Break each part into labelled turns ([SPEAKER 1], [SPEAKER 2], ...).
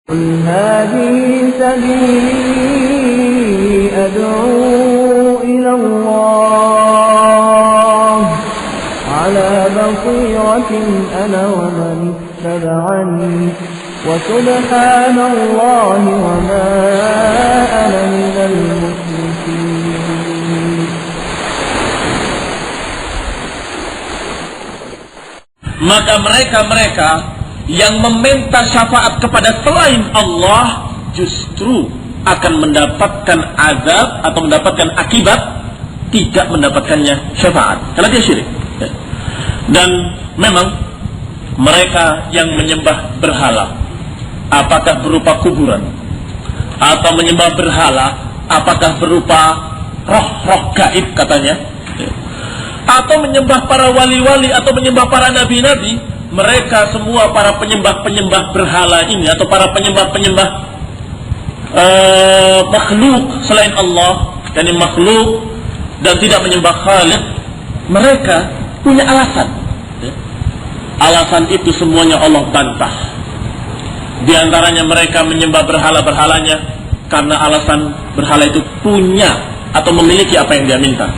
[SPEAKER 1] قل هذه سبيلي أدعو إلى الله على بصيرة أنا ومن اتبعني وسبحان الله وما أنا من المشركين.
[SPEAKER 2] Maka mereka yang meminta syafaat kepada selain Allah justru akan mendapatkan azab atau mendapatkan akibat tidak mendapatkannya syafaat karena dia syirik. Dan memang mereka yang menyembah berhala, apakah berupa kuburan atau menyembah berhala, apakah berupa roh-roh gaib katanya, atau menyembah para wali-wali atau menyembah para nabi-nabi, mereka semua para penyembah-penyembah berhala ini atau para penyembah-penyembah makhluk selain Allah, yakni makhluk dan tidak menyembah Khaliq, mereka punya alasan. Alasan itu semuanya Allah bantah. Di antaranya mereka menyembah berhala-berhalanya karena alasan berhala itu punya atau memiliki apa yang dia minta.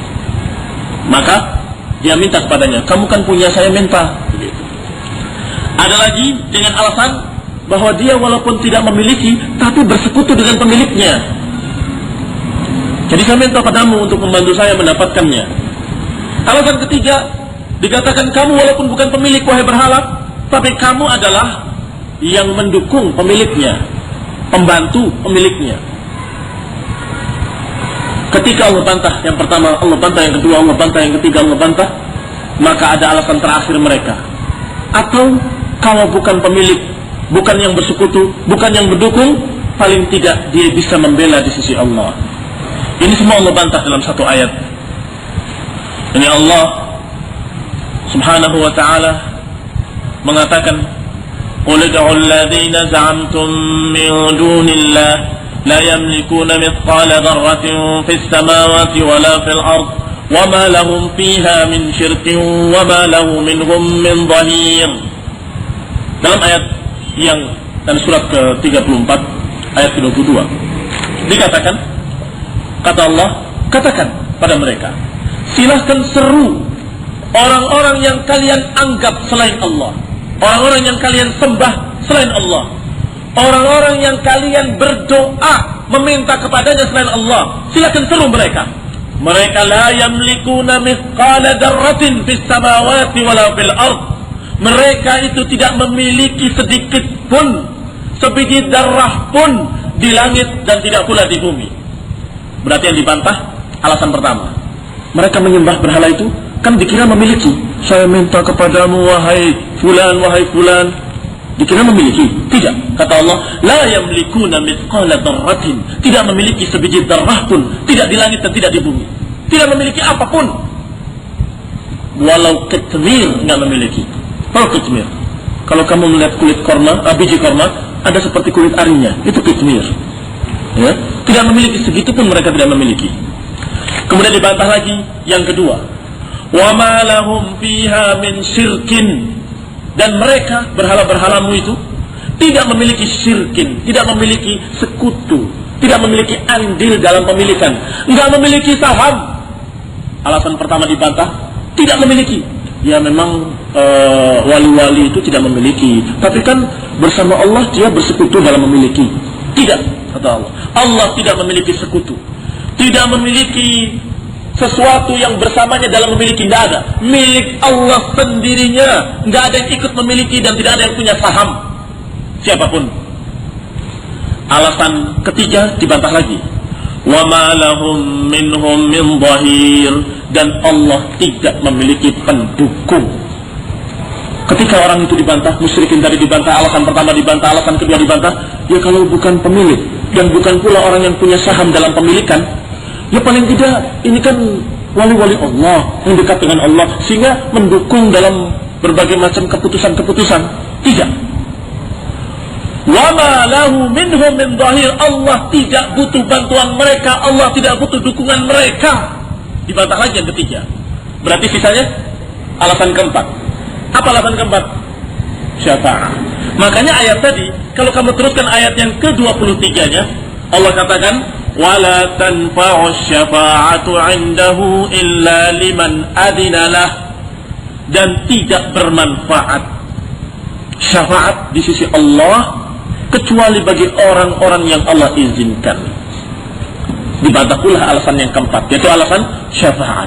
[SPEAKER 2] Maka dia minta kepadanya, kamu kan punya, saya minta. Ada lagi dengan alasan bahwa dia walaupun tidak memiliki tapi bersekutu dengan pemiliknya. Jadi saya minta padamu untuk membantu saya mendapatkannya. Alasan ketiga, dikatakan kamu walaupun bukan pemilik wahai berhala, tapi kamu adalah yang mendukung pemiliknya, pembantu pemiliknya. Ketika Allah bantah yang pertama, Allah bantah yang kedua, Allah bantah yang ketiga, Allah bantah, maka ada alasan terakhir mereka. Atau kalau bukan pemilik, bukan yang bersekutu, bukan yang mendukung, paling tidak dia bisa membela di sisi Allah. Ini semua Allah bantah dalam satu ayat. Ini Allah Subhanahu wa ta'ala mengatakan, qul ud'u alladhina za'amtum min dunillah la yamlikuna mithqala dharratin fis samawati wala fil ard wama lahum fiha min syirkin wama lahu minhum min dhahir. Dalam ayat yang dan surat ke-34 ayat ke-22 dikatakan, kata Allah, katakan pada mereka, silahkan seru orang-orang yang kalian anggap selain Allah, orang-orang yang kalian sembah selain Allah, orang-orang yang kalian berdoa meminta kepadanya selain Allah, silahkan seru mereka. Mereka la yamlikuna mithqala dzarratin fis samawati wala fil ard. Mereka itu tidak memiliki sedikit pun, sebiji darah pun di langit dan tidak pula di bumi. Berarti yang dibantah alasan pertama, mereka menyembah berhala itu kan dikira memiliki. Saya minta kepadamu wahai fulan, wahai fulan, dikira memiliki. Tidak, kata Allah, la yamlikuna mithqala dzarratin, tidak memiliki sebiji darah pun, tidak di langit dan tidak di bumi, tidak memiliki apapun. Walau ketmir nggak memiliki. Kalau kitmir, kalau kamu melihat kulit korma, biji korma, ada seperti kulit arinya, itu kitmir. Ya, tidak memiliki, segitu pun mereka tidak memiliki. Kemudian dibantah lagi yang kedua, wa ma lahum fiha min syirkin, dan mereka berhala-berhalamu itu tidak memiliki syirkin, tidak memiliki sekutu, tidak memiliki andil dalam pemilikan, enggak memiliki saham. Alasan pertama dibantah, tidak memiliki. Ya memang wali-wali itu tidak memiliki, tapi kan bersama Allah dia bersekutu dalam memiliki. Tidak, kata Allah, Allah tidak memiliki sekutu, tidak memiliki sesuatu yang bersamanya dalam memiliki. Tidak ada, milik Allah sendirinya, nggak ada yang ikut memiliki dan tidak ada yang punya saham siapapun. Alasan ketiga dibantah lagi, wa ma lahum minhum min dhahir, dan Allah tidak memiliki pendukung. Ketika orang itu dibantah, musyrikin tadi dibantah, alasan pertama dibantah, alasan kedua dibantah, ya kalau bukan pemilik dan bukan pula orang yang punya saham dalam pemilikan, ya paling tidak ini kan wali-wali Allah yang dekat dengan Allah sehingga mendukung dalam berbagai macam keputusan-keputusan. Tidak. Wa ma lahu minhum min dhahir, Allah tidak butuh bantuan mereka, Allah tidak butuh dukungan mereka. Dibantah lagi yang ketiga. Berarti sisanya alasan keempat. Apa alasan keempat? Syafaat. Makanya ayat tadi, kalau kamu teruskan ayat yang ke-23-nya, Allah katakan, "Wala tanfa'u syafa'atu 'indahu illa liman adinalah." Dan tidak bermanfaat syafaat di sisi Allah kecuali bagi orang-orang yang Allah izinkan. Dibantah pula alasan yang keempat, yaitu alasan syafaat.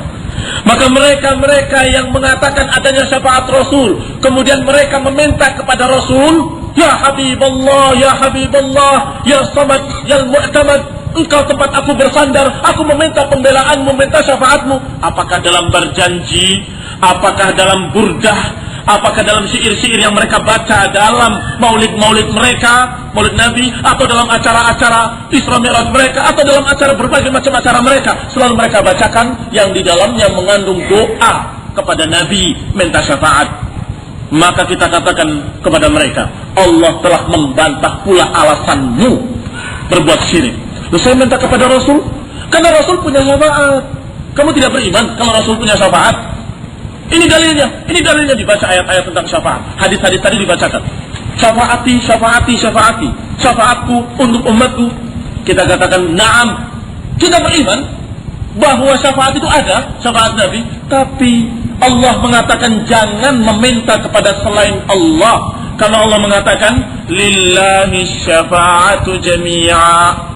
[SPEAKER 2] Maka mereka yang mengatakan adanya syafaat Rasul, kemudian mereka meminta kepada Rasul, "Ya Habiballah, Ya Habiballah, Ya Samad, Ya Mu'tamad, engkau tempat aku bersandar, aku meminta pembelaanmu, meminta syafaatmu." Apakah dalam berjanji, apakah dalam burdah, apakah dalam syair-syair yang mereka baca dalam maulid-maulid mereka, maulid Nabi, atau dalam acara-acara Isra Mi'raj mereka, atau dalam acara berbagai macam acara mereka, selalu mereka bacakan yang di dalamnya mengandung doa kepada Nabi, minta syafaat. Maka kita katakan kepada mereka, Allah telah membantah pula alasanmu berbuat syirik. Lalu saya minta kepada Rasul, karena Rasul punya syafaat. Kamu tidak beriman kalau Rasul punya syafaat? Ini dalilnya dibaca ayat-ayat tentang syafaat. Hadis-hadis tadi dibacakan. Syafaati, syafaati, syafaati. Syafaatku untuk umatku. Kita katakan, na'am. Kita beriman bahwa syafaat itu ada, syafaat Nabi. Tapi Allah mengatakan jangan meminta kepada selain Allah. Karena Allah mengatakan, lillahi syafa'atu jami'a.